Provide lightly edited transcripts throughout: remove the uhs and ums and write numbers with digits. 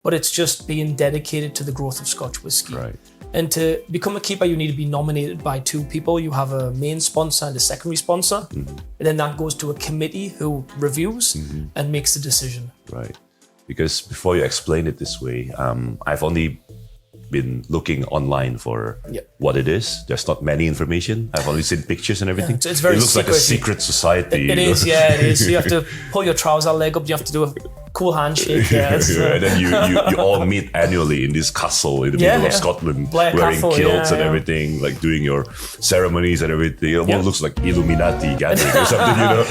but it's just being dedicated to the growth of Scotch whiskey. Right. And to become a keeper, you need to be nominated by two people. You have a main sponsor and a secondary sponsor. And then that goes to a committee who reviews and makes the decision. Right. Because before you explain it this way, I've only been looking online for what it is. There's not many information. I've only seen pictures and everything. Yeah, it's very it looks like a secret society. It is, yeah, it is. You have to pull your trouser leg up. You have to do a cool handshake. Yeah, and then you all meet annually in this castle in the middle of Scotland, Blair wearing Castle, kilts and everything, like doing your ceremonies and everything. It almost looks like Illuminati gathering or something,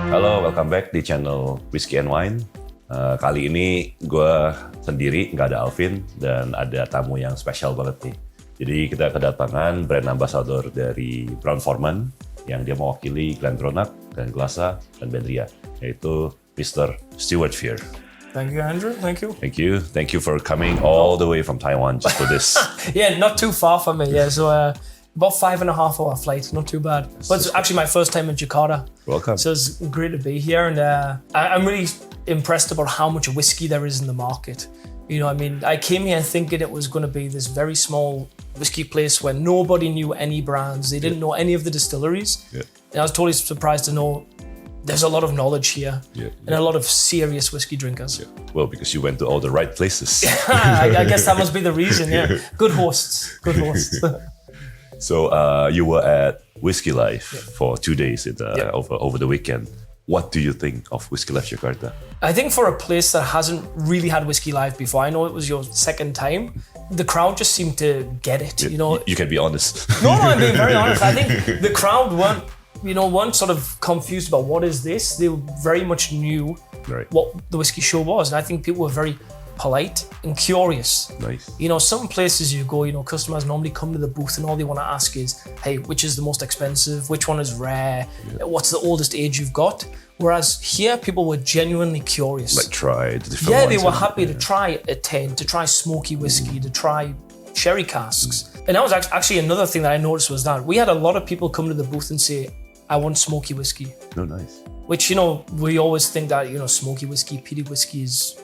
Halo, welcome back di channel Whiskey and Wine. Kali ini gue sendiri, nggak ada Alvin, dan ada tamu yang spesial banget nih. Jadi kita kedatangan brand ambassador dari Brown-Forman yang dia mewakili Glendronach, Glenglassaugh, dan Benriach, yaitu Mr. Stuart Fear. Thank you, Andrew. Thank you. Thank you. Thank you for coming all the way from Taiwan just for this. Yeah, not too far from me. Yeah, so about 5.5 hour flight, not too bad. But it's actually my first time in Jakarta. Welcome. So it's great to be here, and I'm really impressed about how much whiskey there is in the market. You know, I mean, I came here thinking it was going to be this very small whiskey place where nobody knew any brands. They didn't know any of the distilleries. Yeah. And I was totally surprised to know there's a lot of knowledge here and a lot of serious whiskey drinkers. Yeah. Well, because you went to all the right places. I guess that must be the reason, yeah. Good hosts, good hosts. So you were at Whiskey Life for 2 days over the weekend. What do you think of Whiskey Life Jakarta? I think for a place that hasn't really had Whiskey Live before, I know it was your second time, the crowd just seemed to get it. You know, you can be honest. No, I'm being very honest. I think the crowd weren't sort of confused about what is this. They very much knew what the whiskey show was, and I think people were very polite and curious. Nice. You know, some places you go, you know, customers normally come to the booth and all they want to ask is, hey, which is the most expensive? Which one is rare? What's the oldest age you've got? Whereas here, people were genuinely curious. Like try the different ones. They were happy to try a 10, to try smoky whiskey, to try sherry casks. And that was actually another thing that I noticed was that we had a lot of people come to the booth and say, I want smoky whiskey. Oh, nice. Which, you know, we always think that, you know, smoky whiskey, peated whiskey is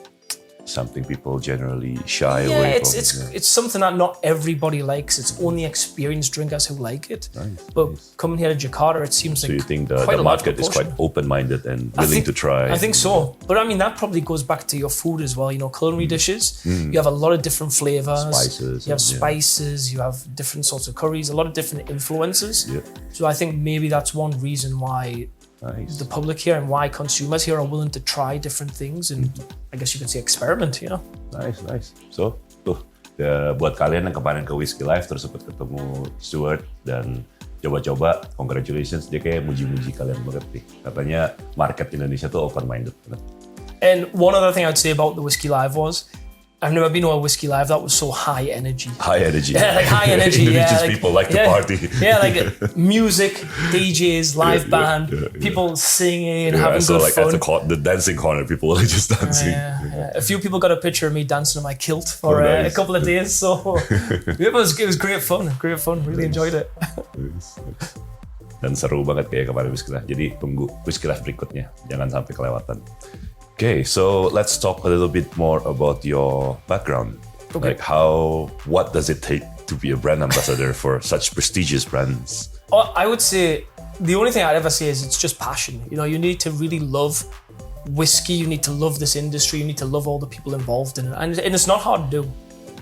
something people generally shy away from. It's something that not everybody likes. It's only experienced drinkers who like it. Nice, but coming here to Jakarta, it seems like you think the market is quite open-minded and willing to try? I think so. But I mean, that probably goes back to your food as well. You know, culinary dishes. You have a lot of different flavors. Spices. You have spices. You have different sorts of curries. A lot of different influences. Yeah. So I think maybe that's one reason why the public here and why consumers here are willing to try different things and I guess you could say experiment, you know. Nice. So, buat kalian yang kemarin ke Whiskey Life terus sempat ketemu Stuart dan coba-coba, congratulations, dia kayak muji-muji kalian banget nih. Katanya market Indonesia tuh open-minded banget. And one other thing I'd say about the Whiskey Live was, I've never been to a Whiskey Live that was so high energy. High energy. Yeah, like high energy. Indonesian people like to party. Yeah, like music, DJs, live band, people singing, having good fun. At the dancing corner, people were just dancing. A few people got a picture of me dancing in my kilt for a couple of days. So it was great fun. Really enjoyed it. Dan seru banget kayak kemarin Whiskey Live. Jadi tunggu Whiskey Live berikutnya. Jangan sampai kelewatan. Okay, so let's talk a little bit more about your background. Okay. Like what does it take to be a brand ambassador for such prestigious brands? I would say the only thing I'd ever say is it's just passion. You know, you need to really love whiskey. You need to love this industry. You need to love all the people involved in it. And it's not hard to do.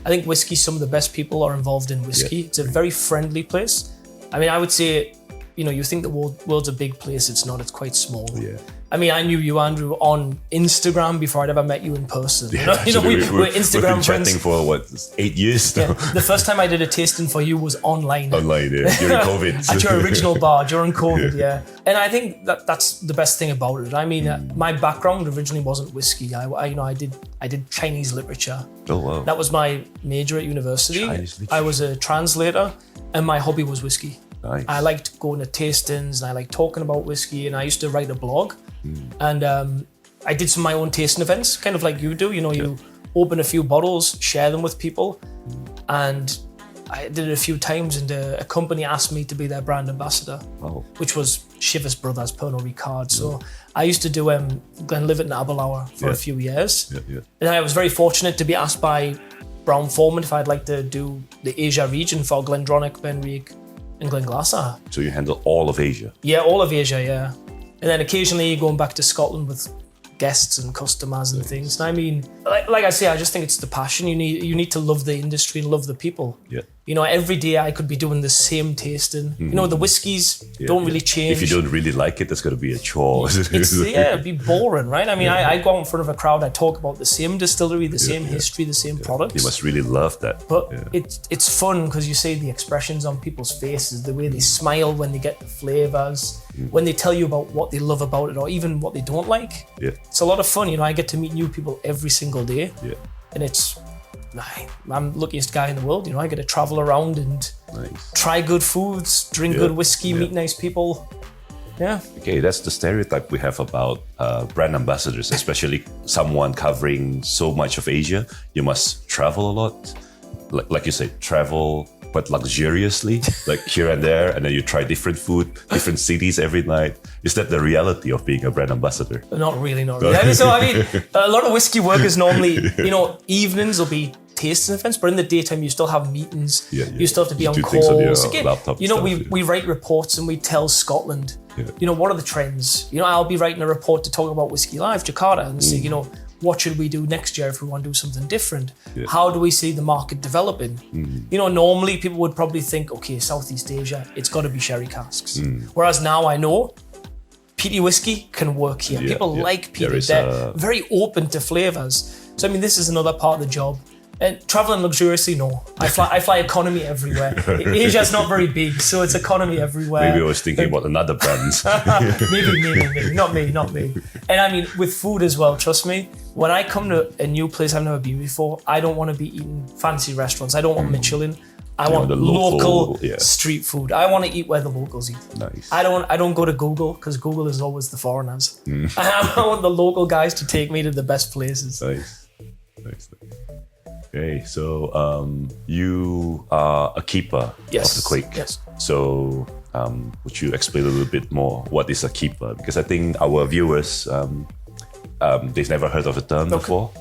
I think whiskey, some of the best people are involved in whiskey. Yeah. It's a very friendly place. I mean, I would say, you know, you think the world's a big place. It's not. It's quite small. Yeah. I mean, I knew you, Andrew, on Instagram before I'd ever met you in person. Yeah, you know, we're Instagram we've been chatting for 8 years now. Yeah. The first time I did a tasting for you was online. During COVID. At your original bar during COVID, yeah. And I think that's the best thing about it. I mean, my background originally wasn't whiskey. I did Chinese literature. Oh wow. That was my major at university. Chinese literature. I was a translator, and my hobby was whiskey. Nice. I liked going to tastings, and I liked talking about whiskey, and I used to write a blog. And I did some of my own tasting events, kind of like you do. You know, you open a few bottles, share them with people, and I did it a few times, and a company asked me to be their brand ambassador, which was Shivers Brothers, Pernod Ricard. So I used to do Glenlivet and Aberlour for a few years. And I was very fortunate to be asked by Brown Forman if I'd like to do the Asia region for Glendronach, Benriach and Glenglassaugh. So you handle all of Asia? Yeah, all of Asia, yeah. And then occasionally going back to Scotland with guests and customers and things. And I mean, like I say, I just think it's the passion. You need to love the industry and love the people. Yeah. You know, every day I could be doing the same tasting. You know, the whiskies don't really change. If you don't really like it, it's going to be a chore. It'd be boring, right? I mean, I go out in front of a crowd, I talk about the same distillery, the same history, the same products. You must really love that. But it's fun because you see the expressions on people's faces, the way they smile when they get the flavours, when they tell you about what they love about it or even what they don't like. Yeah. It's a lot of fun. You know, I get to meet new people every single day. Yeah. And I'm the luckiest guy in the world. You know, I get to travel around and try good foods, drink good whiskey, meet nice people. Yeah. Okay, that's the stereotype we have about brand ambassadors, especially someone covering so much of Asia. You must travel a lot. Like you say, travel but luxuriously, like here and there, and then you try different food, different cities every night. Is that the reality of being a brand ambassador? Not really. So I mean, a lot of whiskey workers normally, you know, evenings will be tasting events, but in the daytime you still have meetings. You still have to be on calls. Again, you know, we write reports and we tell Scotland, you know, what are the trends? You know, I'll be writing a report to talk about Whiskey Live, Jakarta, and say, you know, what should we do next year if we want to do something different? How do we see the market developing? You know, normally people would probably think, okay, Southeast Asia, it's got to be sherry casks. Whereas now I know peaty whiskey can work here. People like peaty. They're very open to flavours. So I mean, this is another part of the job. And traveling luxuriously, no. I fly economy everywhere. Asia's not very big, so it's economy everywhere. Maybe I was thinking about another brand. maybe. Not me. And I mean, with food as well, trust me, when I come to a new place I've never been before, I don't want to be eating fancy restaurants. I don't want Michelin. I want the local street food. I want to eat where the locals eat. Nice. I don't go to Google because Google is always the foreigners. I want the local guys to take me to the best places. Nice. Okay, so you are a keeper of the Quake. Yes. So would you explain a little bit more what is a keeper? Because I think our viewers, they've never heard of the term before.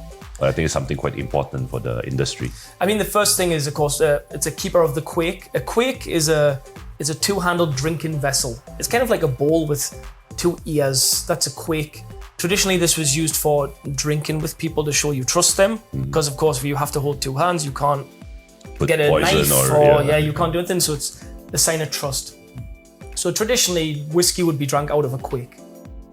But I think it's something quite important for the industry. I mean, the first thing is, of course, it's a keeper of the quake. A quake is a two-handled drinking vessel. It's kind of like a bowl with two ears. That's a quake. Traditionally, this was used for drinking with people to show you trust them. Because, of course, if you have to hold two hands, you can't get a knife you can't do anything. So it's a sign of trust. So traditionally, whiskey would be drank out of a quake.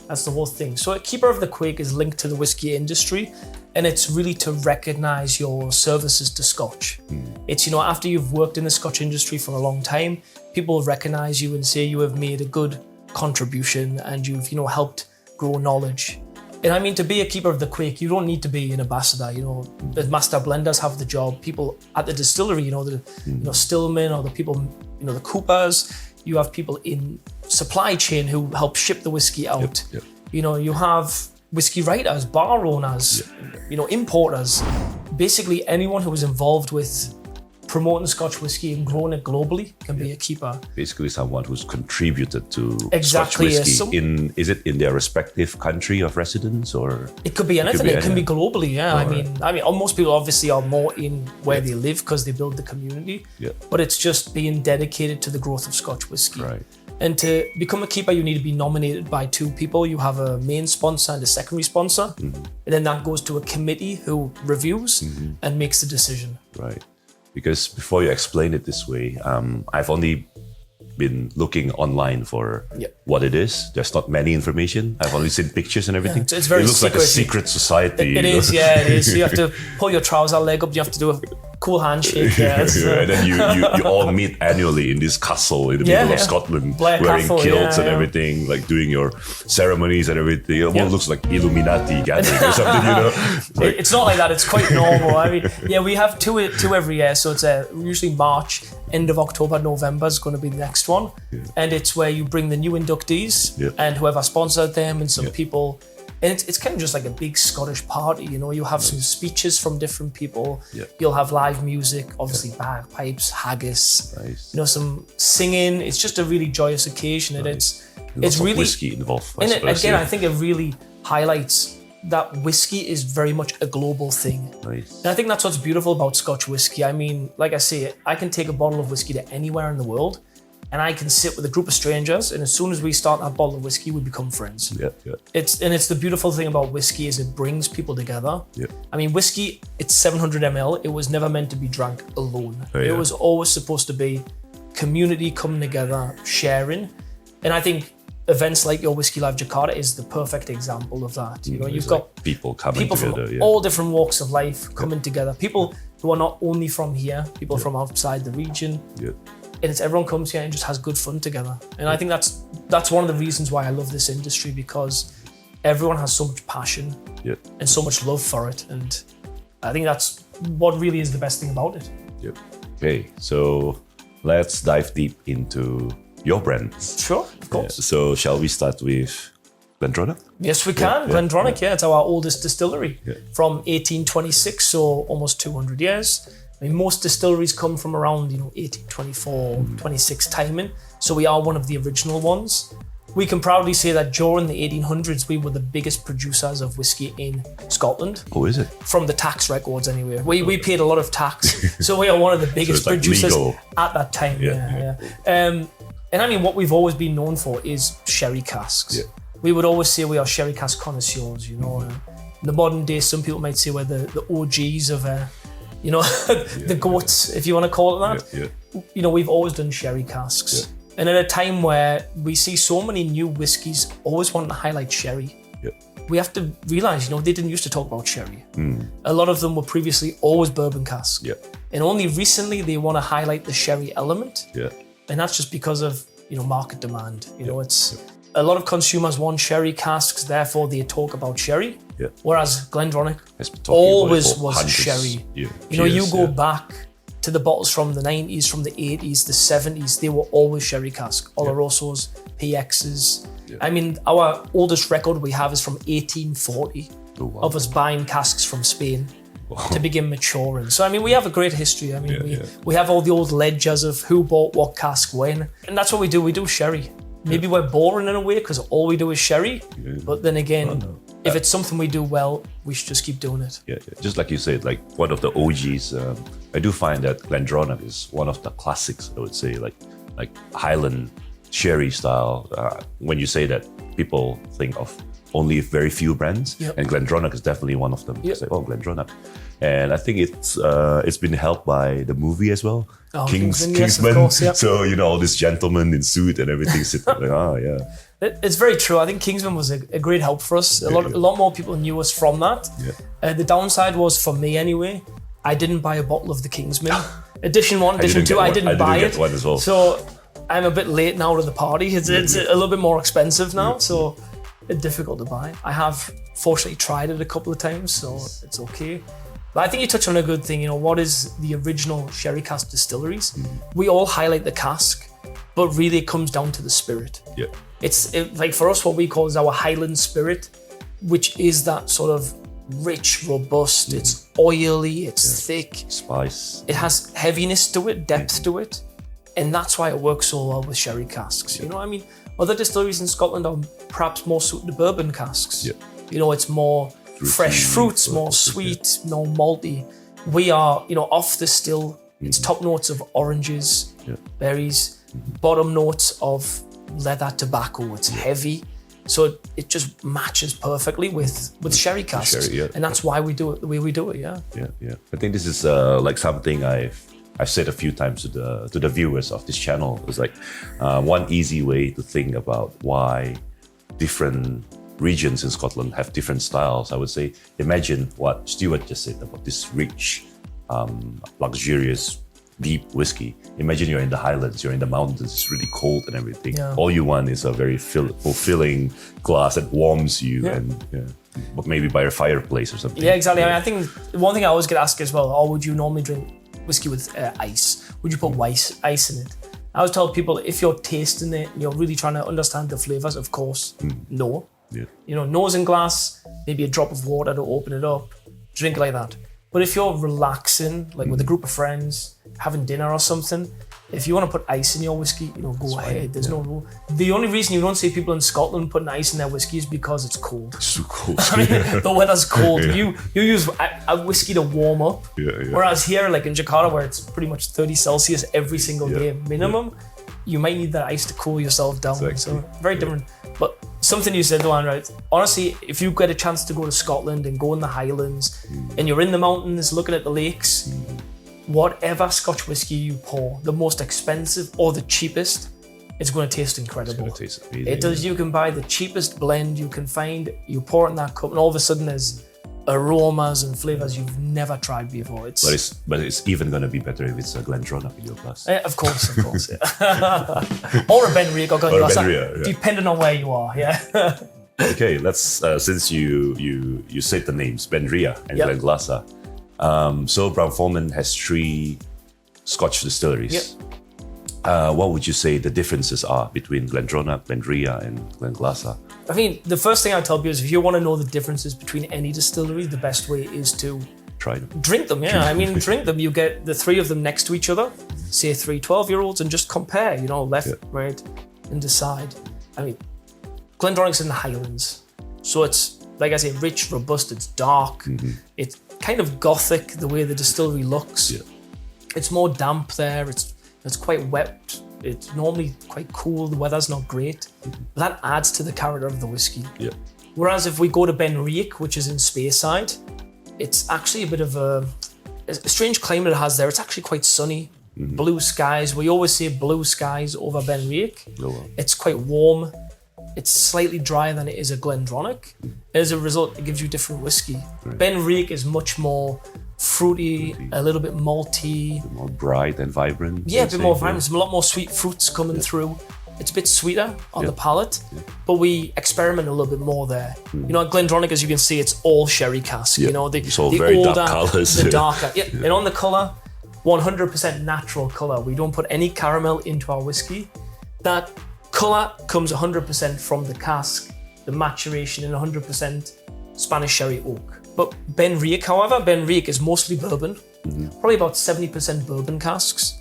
That's the whole thing. So a keeper of the quake is linked to the whiskey industry, and it's really to recognize your services to Scotch. It's, you know, after you've worked in the Scotch industry for a long time, people will recognize you and say you have made a good contribution and you've, you know, helped grow knowledge. And I mean, to be a keeper of the quake, you don't need to be an ambassador. You know, the master blenders have the job. People at the distillery, you know, the stillmen or the people, you know, the coopers. You have people in supply chain who help ship the whiskey out. You know, you have whiskey writers, bar owners, you know, importers. Basically, anyone who is involved with promoting Scotch whiskey and growing it globally can be a keeper. Basically, someone who's contributed to Scotch whiskey is it in their respective country of residence, or it could be anything. It can be globally. I mean, most people obviously are more in where they live because they build the community. But it's just being dedicated to the growth of Scotch whiskey. Right. And to become a keeper, you need to be nominated by two people. You have a main sponsor and a secondary sponsor, and then that goes to a committee who reviews and makes the decision. Right. Because before you explain it this way, I've only been looking online for what it is. There's not many information. I've only seen pictures and everything. It's very it looks like a secret society. It is. So you have to pull your trouser leg up. You have to do a cool handshake. And then you all meet annually in this castle in the middle of Scotland, Blair wearing Castle, kilts and everything, like doing your ceremonies and everything. It almost looks like Illuminati gathering or something, you know? It's not like that. It's quite normal. I mean, we have two every year. So it's usually March, end of October, November is going to be the next one. And it's where you bring the new inductees and whoever sponsored them and some people And it's kind of just like a big Scottish party, you know. You have some speeches from different people. Yeah. You'll have live music, obviously bagpipes, haggis, Nice. you know, some singing. It's just a really joyous occasion, and it's Lots of really whiskey involved. I and suppose, again, yeah. I think it really highlights that whiskey is very much a global thing. Nice. And I think that's what's beautiful about Scotch whiskey. I mean, like I say, I can take a bottle of whiskey to anywhere in the world, and I can sit with a group of strangers, and as soon as we start that bottle of whiskey, we become friends. Yeah, yeah, It's the beautiful thing about whiskey is it brings people together. yeah. I mean, whiskey, it's 700 ml. It was never meant to be drank alone. Oh, yeah. It was always supposed to be community coming together, sharing. And I think events like your Whiskey Live Jakarta is the perfect example of that. You know, It's you've got like people coming people together. from Yeah. all different walks of life coming together. People who are not only from here, people from outside the region. Yeah. And it's everyone comes here and just has good fun together. And I think that's one of the reasons why I love this industry, because everyone has so much passion Yeah. and so much love for it. And I think that's what really is the best thing about it. Yep. Okay, so let's dive deep into your brand. Sure, of course. So shall we start with Glendronach? Yes, we can. yeah, Glendronach, it's our oldest distillery Yeah. from 1826, so almost 200 years. I mean, most distilleries come from around, 1824, 26 timing. So we are one of the original ones. We can proudly say that during the 1800s, we were the biggest producers of whiskey in Scotland. Oh, is it? From the tax records anyway. We paid a lot of tax. So we are one of the biggest it's like producers legal. at that time. Yeah, Yeah. And I mean, what we've always been known for is sherry casks. Yeah. We would always say we are sherry cask connoisseurs, you know. In the modern day, some people might say we're the OGs of, the goats, if you want to call it that. Yeah, yeah. You know, we've always done sherry casks. And at a time where we see so many new whiskies always wanting to highlight sherry, Yeah. we have to realize, they didn't used to talk about sherry. A lot of them were previously always bourbon casks. Yeah. And only recently they want to highlight the sherry element. Yeah. And that's just because of, market demand. It's a lot of consumers want sherry casks, therefore they talk about sherry. Yeah. Whereas Glendronach Has been talking about always it for was hundreds, sherry. yeah, You years, go yeah. back to the bottles from the 90s, from the 80s, the 70s, they were always sherry cask. Olorosos, PXs. Yeah. I mean, our oldest record we have is from 1840 Oh, wow. of us buying casks from Spain to begin maturing. So, I mean, we have a great history. I mean, we have all the old ledgers of who bought what cask when. And that's what we do. We do sherry. Maybe we're boring in a way because all we do is sherry. But then again, if it's something we do well, we should just keep doing it. Yeah, just like you said, like one of the OGs. I do find that Glendronach is one of the classics. I would say, like Highland sherry style. When you say that, people think of only very few brands, and Glendronach is definitely one of them. It's like, oh, Glendronach, and I think it's been helped by the movie as well. Oh, Kingsman, yes, of Kingsman. course, yeah. So all this gentleman in suit and everything sitting like, oh yeah. It's very true. I think Kingsman was a great help for us. A lot more people knew us from that. Yeah. The downside was, for me anyway, I didn't buy a bottle of the Kingsman. Edition 1, Edition 2, I didn't buy it. One as well. So I'm a bit late now to the party. It's a little bit more expensive now, so it's difficult to buy. I have fortunately tried it a couple of times, so it's okay. But I think you touched on a good thing. What is the original sherry cask distilleries? We all highlight the cask, but really it comes down to the spirit. Yeah. It's like for us, what we call is our Highland spirit, which is that sort of rich, robust. It's oily, it's thick. Spice. It has heaviness to it, depth to it. And that's why it works so well with sherry casks. I mean, other distilleries in Scotland are perhaps more suited to bourbon casks. Yeah. It's more fresh fruits, more sweet, more malty. We are, off the still. It's top notes of oranges, berries, bottom notes of leather tobacco. It's heavy. So it just matches perfectly with sherry casks. Sherry, And that's why we do it the way we do it, yeah. Yeah. I think this is like something I've said a few times to the viewers of this channel. It's like one easy way to think about why different regions in Scotland have different styles. I would say, imagine what Stuart just said about this rich, luxurious, deep whiskey. Imagine you're in the Highlands, you're in the mountains, it's really cold and everything. Yeah. All you want is a very fulfilling glass that warms you, and but maybe by a fireplace or something. Yeah, exactly. I mean, I think one thing I always get asked as well, would you normally drink whiskey with ice? Would you put ice in it? I always tell people, if you're tasting it and you're really trying to understand the flavors, of course, no. Yeah. You know, nose in glass, maybe a drop of water to open it up, drink like that. But if you're relaxing, like with a group of friends, having dinner or something, if you want to put ice in your whiskey, you know, go ahead. There's no rule. The only reason you don't see people in Scotland putting ice in their whiskey is because it's cold. It's too cold. I mean, the weather's cold. You use a whiskey to warm up. Whereas here, like in Jakarta, where it's pretty much 30 Celsius every single day minimum, you might need that ice to cool yourself down. Exactly. So very different. But something you said, Luan, right? Honestly, if you get a chance to go to Scotland and go in the Highlands and you're in the mountains looking at the lakes, whatever Scotch whiskey you pour, the most expensive or the cheapest, it's going to taste incredible. It's gonna taste amazing, It does. You can buy the cheapest blend you can find, you pour it in that cup, and all of a sudden there's aromas and flavors you've never tried before. But it's even gonna be better if it's a Glendronach in your glass. Of course, yeah. Or a Benriach or Glenglassaugh, depending on where you are. Yeah. Okay, let's since you said the names Benriach and Glenglassaugh. So Brown-Forman has 3 Scotch distilleries. What would you say the differences are between Glendronach, Benriach, and Glenglassaugh? I mean, the first thing I tell people is if you want to know the differences between any distillery, the best way is to Try them. drink them. Yeah, I mean, drink them. You get the 3 of them next to each other, say 3 12-year-olds, and just compare, you know, left, right, and decide. I mean, Glendronach's in the Highlands. So it's, like I say, rich, robust, it's dark. It's kind of gothic, the way the distillery looks. It's more damp there. It's quite wet. It's normally quite cool. The weather's not great. But that adds to the character of the whiskey. Whereas if we go to Benriach, which is in Speyside, it's actually a bit of a strange climate it has there. It's actually quite sunny. Blue skies. We always say blue skies over Benriach. It's quite warm. It's slightly drier than it is a Glendronach. As a result, it gives you different whiskey. Benriach is much more fruity, a little bit malty. A bit more bright and vibrant. Yeah, a bit more vibrant. There's a lot more sweet fruits coming through. It's a bit sweeter on the palate, but we experiment a little bit more there. You know, at Glendronach, as you can see, it's all sherry cask. You know, the very older, dark colours. the darker. And on the colour, 100% natural colour. We don't put any caramel into our whiskey. That colour comes 100% from the cask, the maturation, and 100% Spanish sherry oak. But Benriach, however, Benriach is mostly bourbon, probably about 70% bourbon casks.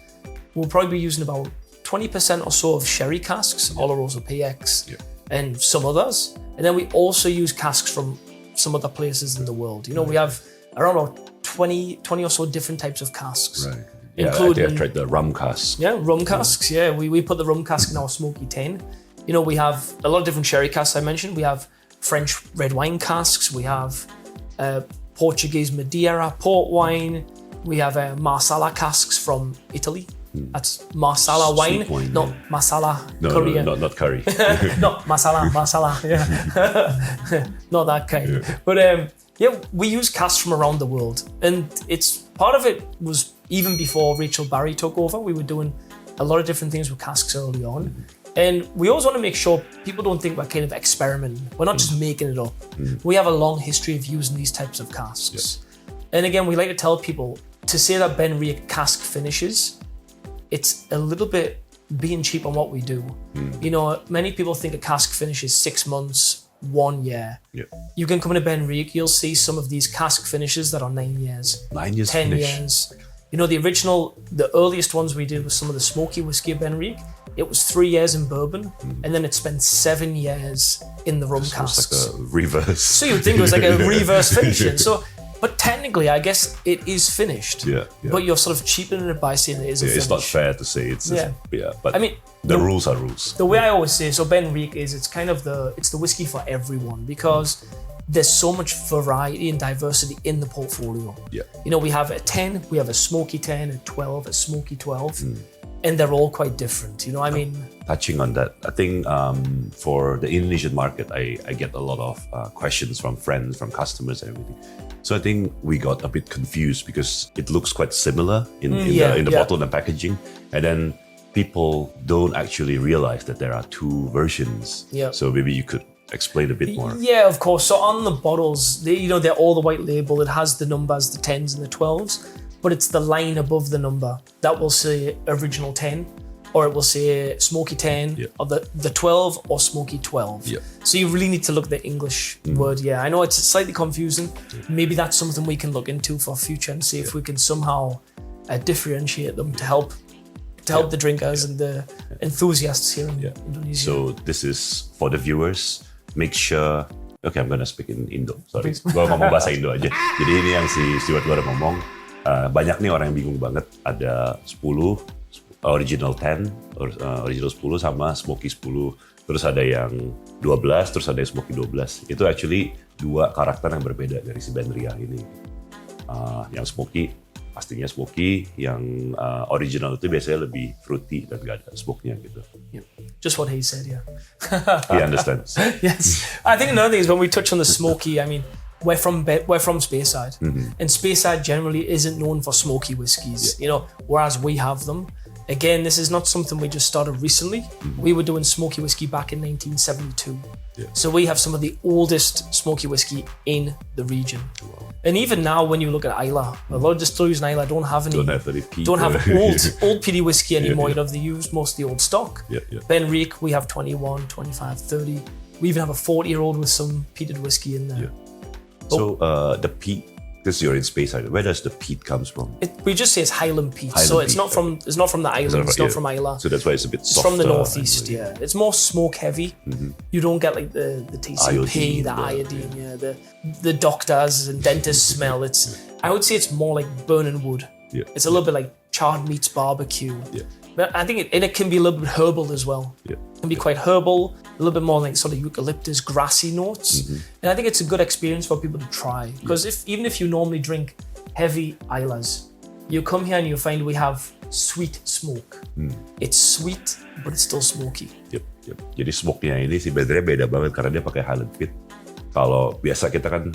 We'll probably be using about 20% or so of sherry casks, Oloroso PX, and some others. And then we also use casks from some other places in the world. You know, we have around about 20 or so different types of casks. Right. Yeah, including, I've tried the rum cask. Yeah, rum casks. Yeah, we put the rum cask in our smoky 10. You know, we have a lot of different sherry casks I mentioned. We have French red wine casks. We have Portuguese Madeira port wine. We have Marsala casks from Italy. That's Marsala wine, not Masala curry. No, not curry. No, Masala, yeah. Not that kind. But we use casks from around the world. And it's part of it was even before Rachel Barry took over, we were doing a lot of different things with casks early on. And we always want to make sure people don't think we're kind of experimenting. We're not just making it up. We have a long history of using these types of casks. And again, we like to tell people to say that Benriach cask finishes, it's a little bit being cheap on what we do. You know, many people think a cask finish is 6 months, 1 year. You can come into Benriach, you'll see some of these cask finishes that are 9 years, 9 years 10 finish. years. You know, the earliest ones we did was some of the smoky whiskey of Benriach. It was 3 years in bourbon, and then it spent 7 years in the rum casks. It's like a reverse. So you'd think it was like a reverse finishing. But technically, I guess it is finished. But you're sort of cheapening it by saying it is a finish. It's not fair to say it's but I mean, the rules are rules. The way I always say, so Benriach it's kind of it's the whiskey for everyone because there's so much variety and diversity in the portfolio. You know, we have a 10, we have a smoky 10, a 12, a smoky 12, and they're all quite different. You know, I mean, touching on that, I think for the Indonesian market, I get a lot of questions from friends, from customers, and everything. So I think we got a bit confused because it looks quite similar in the bottle and packaging, and then people don't actually realize that there are 2 versions. So maybe you could explain a bit more. Yeah, of course. So on the bottles, they're all the white label. It has the numbers, the 10s and the 12s, but it's the line above the number that will say original 10. or it will say Smoky 10, or the 12, or Smoky 12. Yeah. So you really need to look at the English word. Yeah, I know it's slightly confusing. Maybe that's something we can look into for future and see if we can somehow differentiate them to help the drinkers and the enthusiasts here in Indonesia. So this is for the viewers. Make sure. Okay, I'm gonna speak in Indo. Sorry, gue ngomong bahasa Indo aja. Jadi ini yang si Stewart baru ngomong. Banyak nih orang yang bingung banget. Ada 10, original 10, original 10 sama Smoky 10. Terus ada yang 12, terus ada yang Smoky 12. Itu actually dua karakter yang berbeda dari si Benriach ini. Yang Smoky pastinya smoky, yang original itu biasanya lebih fruity dan gak ada smoke-nya gitu. Yep. Just what he said, yeah. He understands. Yes. I think another thing is when we touch on the smoky, I mean, we're from Speyside, and Speyside generally isn't known for smoky whiskies, you know, whereas we have them. Again, this is not something we just started recently. We were doing smoky whiskey back in 1972. So we have some of the oldest smoky whiskey in the region. Wow. And even now, when you look at Islay, a lot of distilleries in Islay don't have old peaty whiskey anymore. You know, they use most of the old stock. Benriach, we have 21, 25, 30. We even have a 40-year-old with some peated whiskey in there. So the peat, because you're in Speyside, where does the peat comes from? We just say it's Highland peat, so it's not from the island. It's not from Islay. So that's why it's a bit softer. It's from the northeast, It's more smoke heavy. You don't get like the TCP, the iodine, the doctors and dentists smell. I would say it's more like burning wood. It's a little bit like charred meats barbecue. But I think it can be a little bit herbal as well. It can be quite herbal, a little bit more like sort of eucalyptus, grassy notes. And I think it's a good experience for people to try. Because even if you normally drink heavy Islas, you come here and you find we have sweet smoke. It's sweet, but it's still smoky. Jadi smoke-nya ini sebenarnya beda banget karena dia pakai Highland peat. Kalau biasa kita kan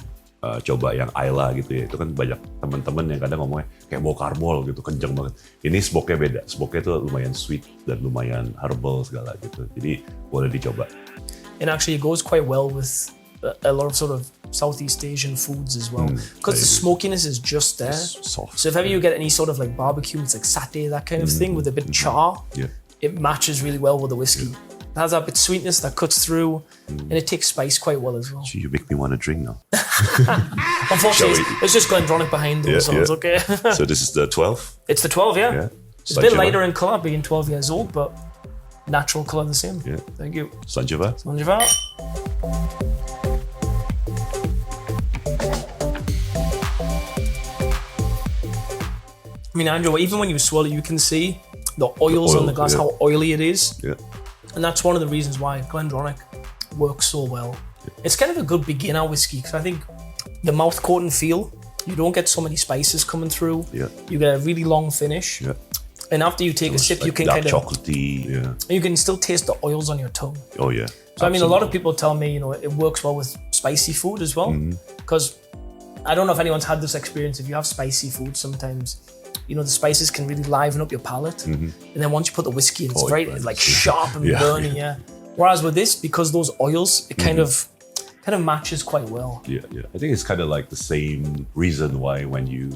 coba yang Islay gitu ya, itu kan banyak teman-teman yang kadang ngomongnya kayak bau karbol gitu, kenceng banget. Ini smoke-nya beda, smoke-nya itu lumayan sweet dan lumayan herbal segala gitu, jadi boleh dicoba. And actually it goes quite well with a lot of sort of Southeast Asian foods as well, because the smokiness is just there. Soft. So if ever you get any sort of like barbecue, it's like satay, that kind of thing with a bit of char, it matches really well with the whiskey. It has that bit of sweetness that cuts through, and it takes spice quite well as well. Gee, you make me want to drink now. Unfortunately, it's just Glendronach behind those, so it's okay. So this is the 12? It's the 12, It's a bit lighter in colour, being 12 years old, but natural colour the same. Thank you. Sanjiva? Sanjiva. I mean, Andrew, even when you swirl it, you can see the oils on the glass, how oily it is. And that's one of the reasons why Glendronach works so well. It's kind of a good beginner whiskey because I think the mouth coating feel, you don't get so many spices coming through. You get a really long finish. And after you take a sip, like you can dark kind of chocolatey. You can still taste the oils on your tongue. Oh yeah. So I mean, a lot of people tell me, you know, it works well with spicy food as well. Because I don't know if anyone's had this experience. If you have spicy food, sometimes, you know, the spices can really liven up your palate. And then once you put the whiskey in, it's very like sharp and burny. Whereas with this, because those oils, it kind of matches quite well. I think it's kind of like the same reason why when you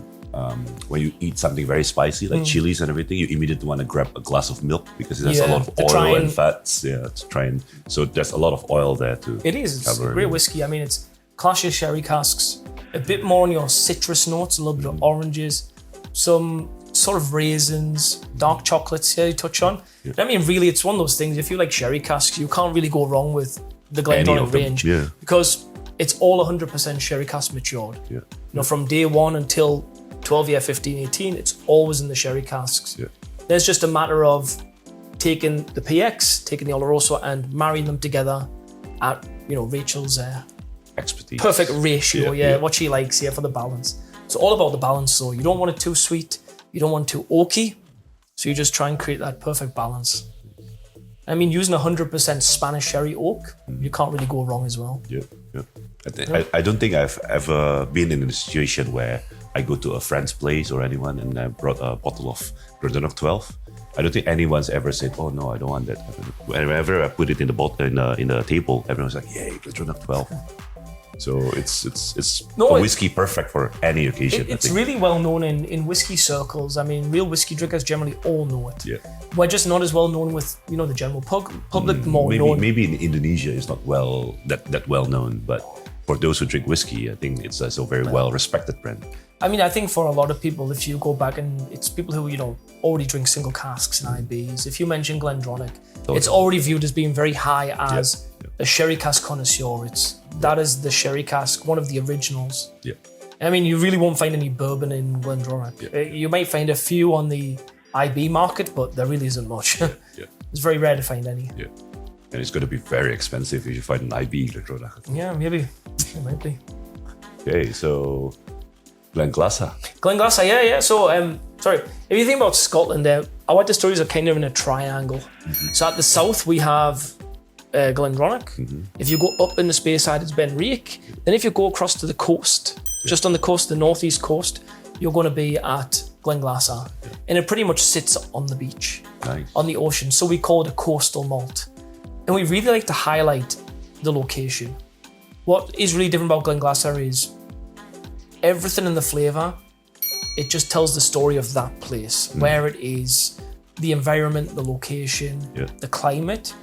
eat something very spicy, like chilies and everything, you immediately want to grab a glass of milk because it has a lot of oil and fats. To try and so there's a lot of oil there too. It is. It's a great whiskey. I mean, it's classic sherry casks. A bit more on your citrus notes, a little bit of oranges, some sort of raisins, dark chocolates. You touch on. I mean, really, it's one of those things. If you like sherry casks, you can't really go wrong with the Glendronach range because it's all 100% sherry cask matured. You know, from day one until 12 year, 15, 18, it's always in the sherry casks. There's just a matter of taking the PX, taking the Oloroso and marrying them together at, you know, Rachel's expertise. Perfect ratio, what she likes for the balance. It's all about the balance, so you don't want it too sweet, you don't want it too oaky, so you just try and create that perfect balance. I mean, using 100% Spanish sherry oak, you can't really go wrong as well. I don't think I've ever been in a situation where I go to a friend's place or anyone and I brought a bottle of Glendronach 12. I don't think anyone's ever said, "Oh no, I don't want that." Whenever I put it in the bottle in the table, everyone's like, "Yay, Glendronach 12." So it's No, a whiskey perfect for any occasion. It's really well known in whiskey circles. I mean, real whiskey drinkers generally all know it. Yeah. We're just not as well known with the general public. More known. Maybe in Indonesia it's not that well known, but for those who drink whiskey, I think it's a very well respected brand. I mean, I think for a lot of people, if you go back and it's people who already drink single casks and IBs. If you mention Glendronach, it's already viewed as being very high as a sherry cask connoisseur. That is the sherry cask, one of the originals. Yeah. I mean, you really won't find any bourbon in Glendronach. Yeah. You might find a few on the IB market, but there really isn't much. Yeah. It's very rare to find any. Yeah. And it's going to be very expensive if you find an IB Glendronach. Yeah, maybe. It might be. Okay, so Glenglassaugh. Glenglassaugh, yeah. So, sorry, if you think about Scotland, our distilleries are kind of in a triangle. Mm-hmm. So at the south, we have Glendronach. Mm-hmm. If you go up in the Speyside, it's Benriach. Then if you go across to the coast, just on the coast, the northeast coast, you're going to be at Glenglassaugh. Yeah. And it pretty much sits on the beach, on the ocean. So we call it a coastal malt. And we really like to highlight the location. What is really different about Glenglassaugh is everything in the flavour, it just tells the story of that place, where it is, the environment, the location, the climate.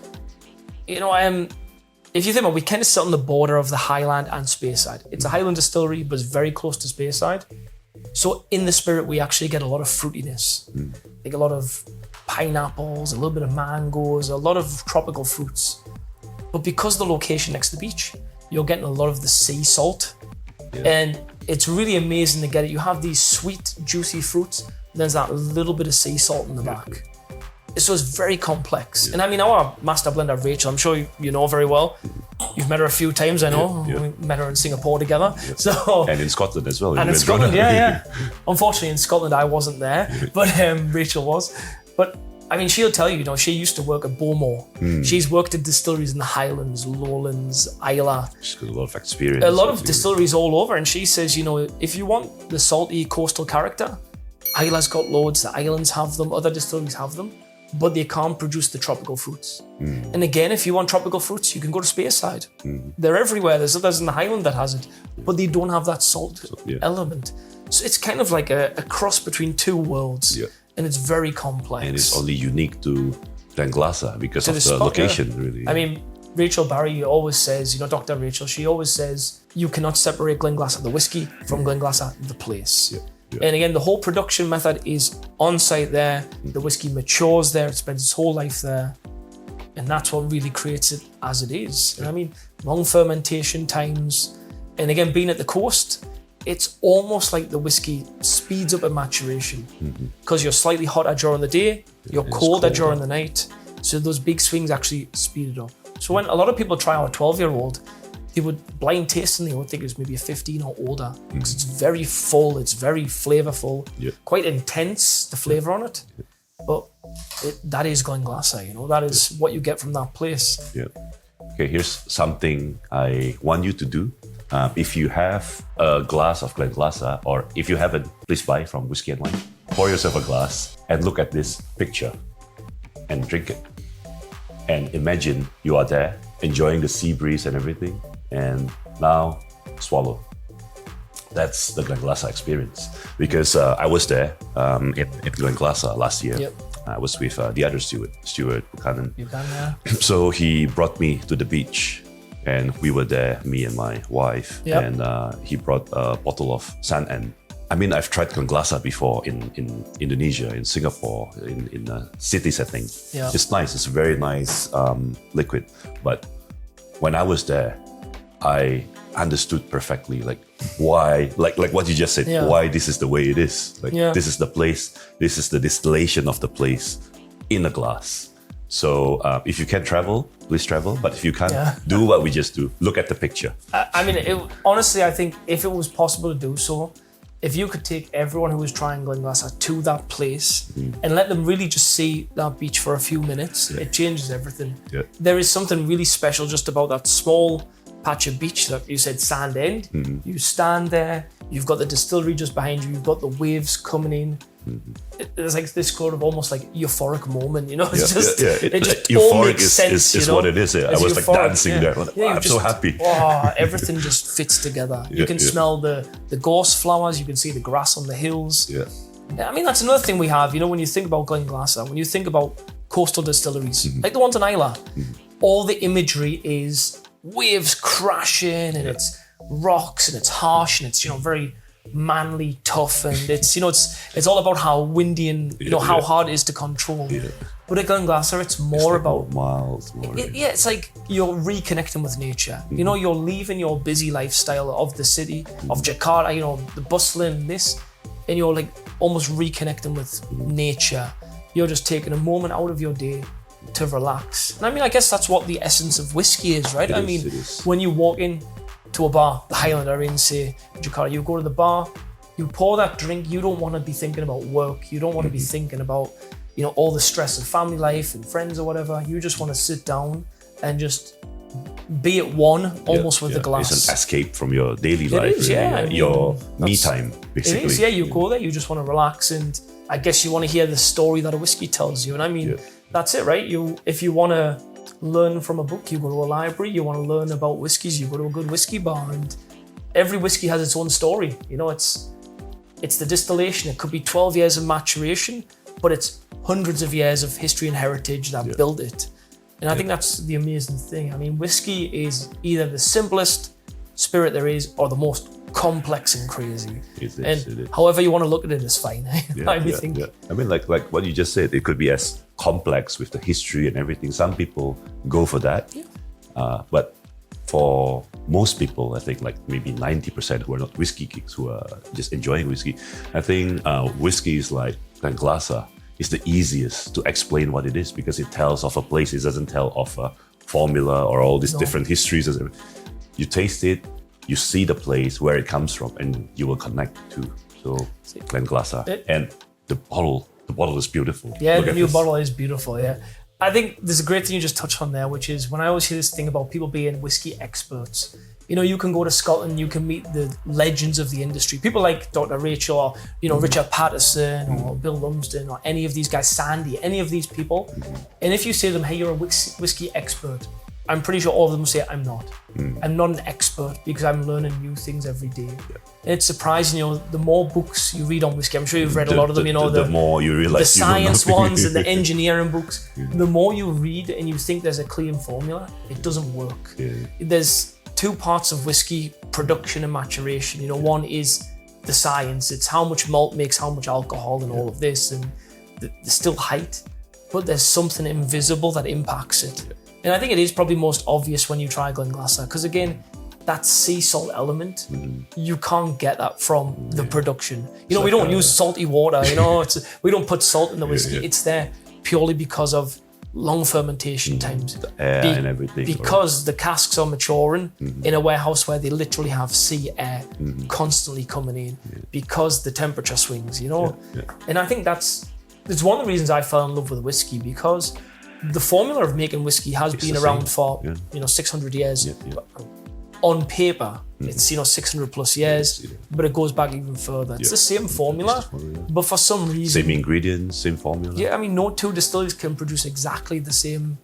If you think about it, we kind of sit on the border of the Highland and Speyside. It's a Highland distillery, but it's very close to Speyside. So in the spirit, we actually get a lot of fruitiness. Like a lot of pineapples, a little bit of mangoes, a lot of tropical fruits. But because the location next to the beach, you're getting a lot of the sea salt. Yeah. And it's really amazing to get it. You have these sweet, juicy fruits, there's that little bit of sea salt in the back. So it's very complex. And I mean, our master blender, Rachel, I'm sure you know very well. You've met her a few times, I know. We met her in Singapore together. So and in Scotland as well. And in Scotland, yeah. Unfortunately, in Scotland, I wasn't there, but Rachel was. But I mean, she'll tell you, she used to work at Bowmore. She's worked at distilleries in the Highlands, Lowlands, Isla. She's got a lot of experience. A lot of distilleries all over. And she says, if you want the salty coastal character, Isla's got loads, the islands have them, other distilleries have them, but they can't produce the tropical fruits. And again, if you want tropical fruits, you can go to Speyside. They're everywhere. There's others in the Highland that has it, but they don't have that salt element. So it's kind of like a cross between two worlds. Yeah. And it's very complex. And it's only unique to Glenglassaugh because of the location, really. I mean, Rachel Barry always says, Dr. Rachel, she always says, you cannot separate Glenglassaugh, the whiskey, from Glenglassaugh, the place. Yeah. Yeah. And again, the whole production method is on site there. The whiskey matures there. It spends its whole life there. And that's what really creates it as it is. And I mean, long fermentation times. And again, being at the coast, it's almost like the whiskey speeds up a maturation because you're slightly hotter during the day, you're colder during the night. So those big swings actually speed it up. So when a lot of people try our 12-year-old, they would blind taste and they would think it was maybe a 15 or older because it's very full, it's very flavorful, quite intense, the flavor on it. But that is Glenglassaugh, that is what you get from that place. Yeah. Okay, here's something I want you to do. If you have a glass of Glenglassaugh, or if you haven't, please buy from Whiskey and Wine. Pour yourself a glass and look at this picture and drink it. And imagine you are there, enjoying the sea breeze and everything, and now swallow. That's the Glenglassaugh experience. Because I was there at Glenglassaugh last year. Yep. I was with the other Stuart Buchanan. So he brought me to the beach. And we were there, me and my wife, and he brought a bottle of San. I mean, I've tried Glenglassaugh before in Indonesia, in Singapore, in a city setting. Yeah. It's nice. It's a very nice liquid. But when I was there, I understood perfectly why, like what you just said, why this is the way it is. This is the place. This is the distillation of the place in a glass. So if you can travel, please travel. But if you can't, do what we just do. Look at the picture. I mean, honestly, I think if it was possible to do so, if you could take everyone who was trying Glenglassaugh to that place and let them really just see that beach for a few minutes, it changes everything. Yeah. There is something really special just about that small patch of beach that you said sand end. You stand there, you've got the distillery just behind you, you've got the waves coming in, There's like this sort of almost like euphoric moment, you know. It's It just euphoric all makes sense. is you know? what it is. Yeah. I It's was like euphoric, dancing there. Like, you I'm so happy. Everything just fits together. You can smell the gorse flowers. You can see the grass on the hills. Yeah. I mean, that's another thing we have. You know, when you think about Glenglassaugh, when you think about coastal distilleries, like the ones in Isla, all the imagery is waves crashing and it's rocks and it's harsh and it's, you know, very manly, tough, and it's, you know, it's all about how windy and, you know, how hard it is to control. Yeah. But at Glenglassaugh, it's more about miles. It's like you're reconnecting with nature. You know, you're leaving your busy lifestyle of the city, of Jakarta, you know, the bustling, this, and you're like almost reconnecting with nature. You're just taking a moment out of your day to relax. And I mean, I guess that's what the essence of whiskey is, right? I mean, when you walk in to a bar, the Highlander in, say, Jakarta, you go to the bar, you pour that drink, you don't want to be thinking about work. You don't want to be thinking about, you know, all the stress of family life and friends or whatever. You just want to sit down and just be at one, almost with the glass. It's an escape from your daily life. It is, yeah. I mean, your me time, basically. It is, yeah. You go there, you just want to relax, and I guess you want to hear the story that a whiskey tells you. And I mean, that's it, right? If you want to learn from a book, you go to a library. You want to learn about whiskeys, you go to a good whiskey bar. And every whiskey has its own story. You know, it's the distillation. It could be 12 years of maturation, but it's hundreds of years of history and heritage that built it. And I think that's the amazing thing. I mean, whiskey is either the simplest spirit there is or the most complex and crazy. It is. However you want to look at it is fine. I think. I mean, like what you just said, it could be as complex with the history and everything. Some people go for that. Yeah. But for most people, I think like maybe 90% who are not whiskey geeks, who are just enjoying whiskey, I think whiskey is like Glenglassaugh. It's the easiest to explain what it is because it tells of a place. It doesn't tell of a formula or all these different histories. You taste it, you see the place where it comes from, and you will connect to. So Glenglassaugh, and the bottle is beautiful. Yeah, the new bottle is beautiful. Yeah, I think there's a great thing you just touched on there, which is when I always hear this thing about people being whiskey experts. You know, you can go to Scotland, you can meet the legends of the industry. People like Dr. Rachel or, you know, Richard Patterson or Bill Lumsden or any of these guys, Sandy, any of these people. And if you say to them, hey, you're a whiskey expert, I'm pretty sure all of them will say, I'm not. I'm not an expert because I'm learning new things every day. And it's surprising, you know, the more books you read on whiskey, I'm sure you've read a lot of them, you know, the more you realize the science ones and the engineering books. The more you read and you think there's a clean formula, it doesn't work. There's two parts of whiskey production and maturation. You know, one is the science. It's how much malt makes how much alcohol and all of this, and there's still height, but there's something invisible that impacts it. And I think it is probably most obvious when you try Glenglassaugh, because again, that sea salt element, you can't get that from the production. You know, we don't use salty water, you know, we don't put salt in the whiskey. It's there purely because of long fermentation times. The air and everything. Because the casks are maturing in a warehouse where they literally have sea air constantly coming in because the temperature swings, you know? And I think it's one of the reasons I fell in love with whiskey, because the formula of making whiskey has been around for, you know, 600 years. On paper, it's, you know, 600 plus years, but it goes back even further. It's the same formula, but for some reason... Same ingredients, same formula. Yeah, I mean, no two distilleries can produce exactly the same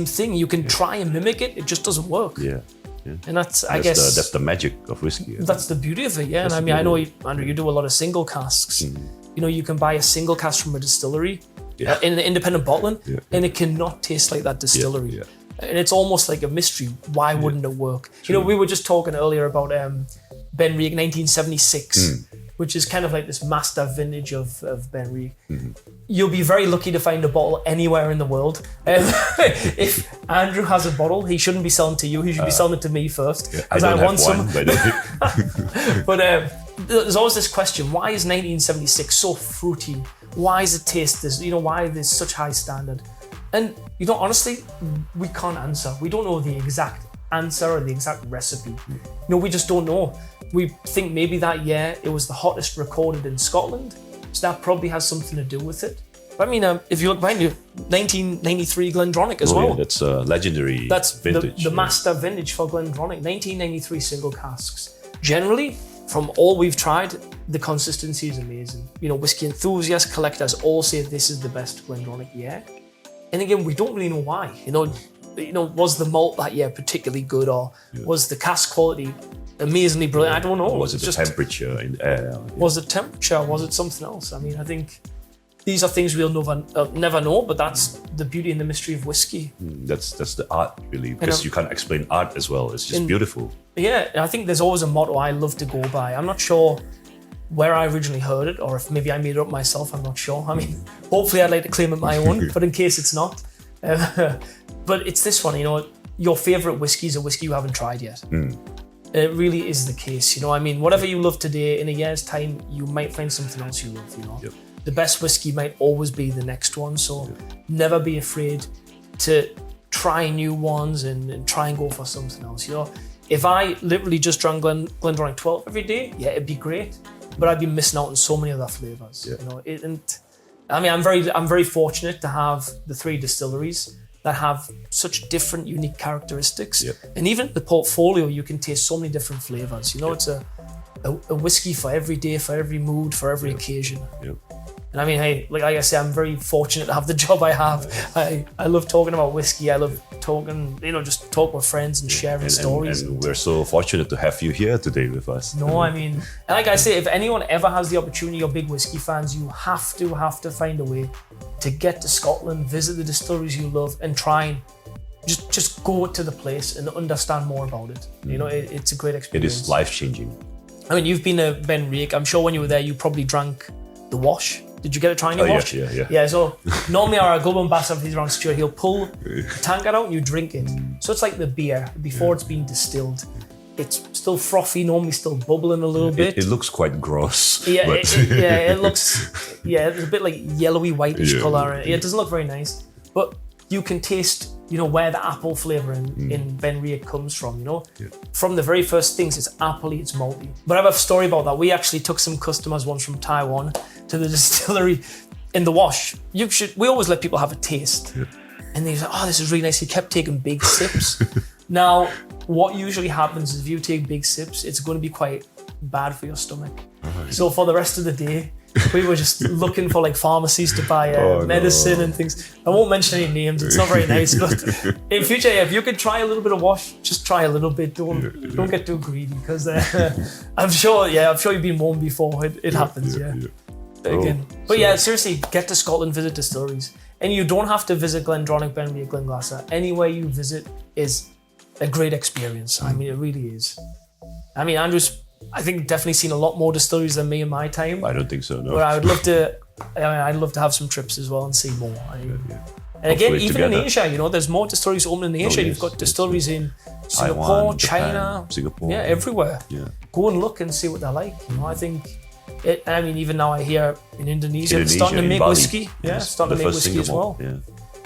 thing. You can try and mimic it, it just doesn't work. And that's that's the magic of whiskey. That's the beauty of it, yeah. And I mean, I know, Andrew, you do a lot of single casks. You know, you can buy a single cask from a distillery in an independent bottling, and it cannot taste like that distillery. And it's almost like a mystery. Why wouldn't it work? You know, we were just talking earlier about Benriach 1976, which is kind of like this master vintage of Benriach. You'll be very lucky to find a bottle anywhere in the world. If Andrew has a bottle, he shouldn't be selling to you. He should be selling it to me first, because I want some. But there's always this question: why is 1976 so fruity? Why does it taste this? You know, why there's such high standard? And, you know, honestly, we can't answer. We don't know the exact answer or the exact recipe. No, we just don't know. We think maybe that year it was the hottest recorded in Scotland, so that probably has something to do with it. But I mean, if you look behind you, 1993 Glendronach as well. Yeah, that's a legendary That's vintage. the master vintage for Glendronach, 1993 single casks. Generally, from all we've tried, the consistency is amazing. You know, whiskey enthusiasts, collectors all say this is the best Glendronach year. And again, we don't really know why. You know, was the malt that year particularly good, or was the cask quality amazingly brilliant? I don't know. Or was it the temperature in the air? Was it temperature? Was it something else? I mean, I think these are things we'll never know, but that's the beauty and the mystery of whiskey. That's the art, really, because you can't explain art as well. It's just beautiful. Yeah, I think there's always a motto I love to go by. I'm not sure where I originally heard it, or if maybe I made it up myself, I'm not sure. I mean, hopefully I'd like to claim it my own, but in case it's not. But it's this one, you know, your favourite whiskey is a whiskey you haven't tried yet. It really is the case, you know. I mean, whatever you love today, in a year's time, you might find something else you love, you know. The best whiskey might always be the next one, so never be afraid to try new ones and try and go for something else, you know. If I literally just drank Glendronach 12 every day, yeah, it'd be great, but I'd be missing out on so many other flavours, you know. I mean, I'm very fortunate to have the 3 distilleries that have such different, unique characteristics. And even the portfolio, you can taste so many different flavours. You know, it's a whiskey for every day, for every mood, for every occasion. And I mean, hey, like I say, I'm very fortunate to have the job I have. I love talking about whiskey. I love talking, you know, just talk with friends and sharing stories. And we're so fortunate to have you here today with us. No, I mean, and like I say, if anyone ever has the opportunity, you're big whiskey fans, you have to find a way to get to Scotland, visit the distilleries you love, and try and just go to the place and understand more about it. You know, it's a great experience. It is life-changing. I mean, you've been to Benriach. I'm sure when you were there, you probably drank the wash. Did you get to try any wash? Yeah, so normally our global ambassador, if he's around Stuart, he'll pull the tankard out and you drink it. So it's like the beer before it's been distilled. It's still frothy, normally still bubbling a little bit. It looks quite gross. Yeah, it looks, it's a bit like yellowy, whitish colour. It doesn't look very nice. But you can taste, you know, where the apple flavour in Benriach comes from, you know. From the very first things, it's appley, it's malty. But I have a story about that. We actually took some customers once from Taiwan to the distillery in the wash. We always let people have a taste. And they said, oh, this is really nice. He kept taking big sips. Now, what usually happens is if you take big sips, it's going to be quite bad for your stomach. So for the rest of the day, we were just looking for like pharmacies to buy medicine and things. I won't mention any names, it's not very nice, but in future, if you could try a little bit of wash, just try a little bit. Don't get too greedy, because I'm sure you've been warned before. It happens, Again. But seriously, get to Scotland, visit distilleries. And you don't have to visit Glendronach, Benriach, Glenglassaugh. Anywhere you visit is a great experience. I mean, it really is. I mean, Andrew's, I think, definitely seen a lot more distilleries than me in my time. I don't think so, no. But I'd love to have some trips as well and see more. And again, even in Asia, you know, there's more distilleries open in Asia. You've got distilleries in Singapore, Taiwan, China, Singapore, everywhere. Go and look and see what they're like. You know, I think. I mean, even now I hear in Indonesia they're starting to make Bali. Whiskey. Starting to make whiskey as well.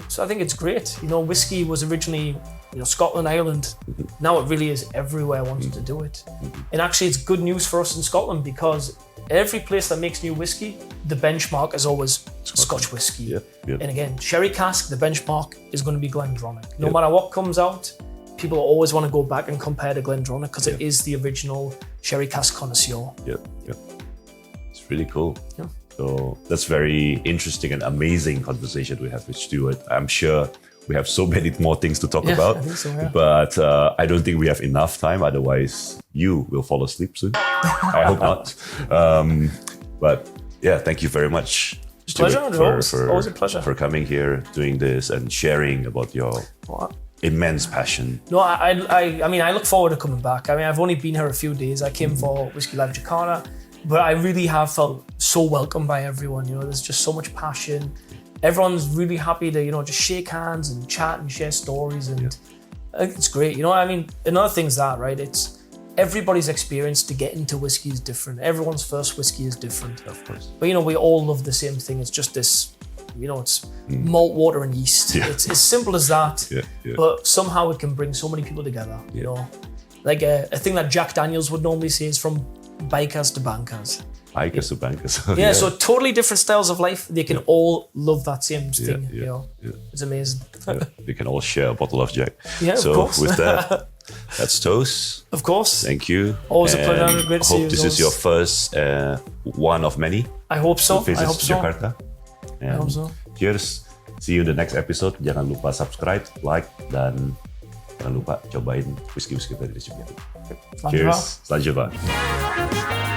So I think it's great. You know, whiskey was originally, you know, Scotland, Ireland. Now it really is everywhere wanting to do it. And actually, it's good news for us in Scotland, because every place that makes new whiskey, the benchmark is always Scotch whiskey. And again, sherry cask, the benchmark is going to be Glendronach. No matter what comes out, people always want to go back and compare to Glendronach, because it is the original sherry cask connoisseur. It's really cool. So that's very interesting and amazing conversation we have with Stuart. I'm sure we have so many more things to talk about, I think so, but I don't think we have enough time. Otherwise, you will fall asleep soon. I hope not. But yeah, thank you very much, Stuart, always a pleasure for coming here, doing this, and sharing about your immense passion. No, I mean, I look forward to coming back. I mean, I've only been here a few days. I came for Whiskey Live Jakarta. But I really have felt so welcomed by everyone. You know, there's just so much passion. Everyone's really happy to, you know, just shake hands and chat and share stories, and I think it's great. You know, I mean, another thing's that, right? It's everybody's experience to get into whiskey is different. Everyone's first whiskey is different. Of course. But you know, we all love the same thing. It's just this, you know, it's malt, water, and yeast. It's as simple as that. But somehow it can bring so many people together. You know, like a thing that Jack Daniels would normally say is from bikers to bankers. Aikers. Yeah, so totally different styles of life. They can all love that same thing. Yeah. It's amazing. They can all share a bottle of Jack. Yeah, of so course. with that, that's toast. Of course. Thank you. Always a And pleasure. Great to see you. Hope this is your first one of many. I hope so. Visit Jakarta. I hope so. Cheers. See you in the next episode. Jangan lupa subscribe, like, dan jangan lupa cobain whisky-whisky dari Jakarta. Cheers. Selamat jumpa.